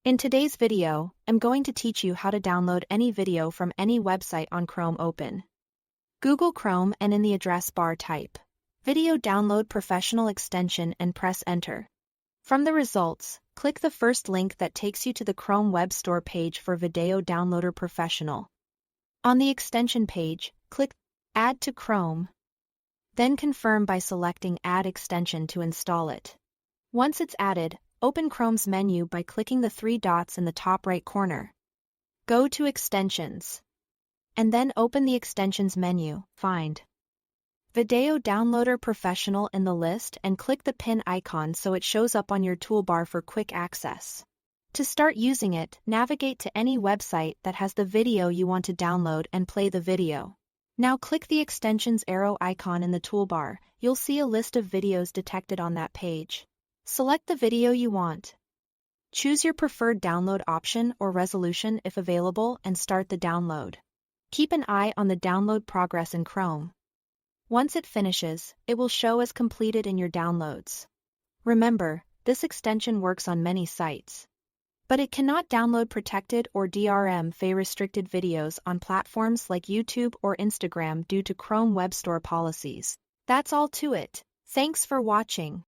In today's video, I'm going to teach you how to download any video from any website on Chrome. Open Google Chrome and in the address bar type Video Download Professional extension and press Enter. From the results, click the first link that takes you to the Chrome Web Store page for Video Downloader Professional. On the extension page, click Add to Chrome. Then confirm by selecting Add Extension to install it. Once it's added, open Chrome's menu by clicking the three dots in the top right corner. Go to Extensions. And then open the Extensions menu, find Video Downloader Professional in the list and click the pin icon so it shows up on your toolbar for quick access. To start using it, navigate to any website that has the video you want to download and play the video. Now click the Extensions arrow icon in the toolbar. You'll see a list of videos detected on that page. Select the video you want. Choose your preferred download option or resolution if available and start the download. Keep an eye on the download progress in Chrome. Once it finishes, it will show as completed in your downloads. Remember, this extension works on many sites. But it cannot download protected or DRM-FA restricted videos on platforms like YouTube or Instagram due to Chrome Web Store policies. That's all to it. Thanks for watching.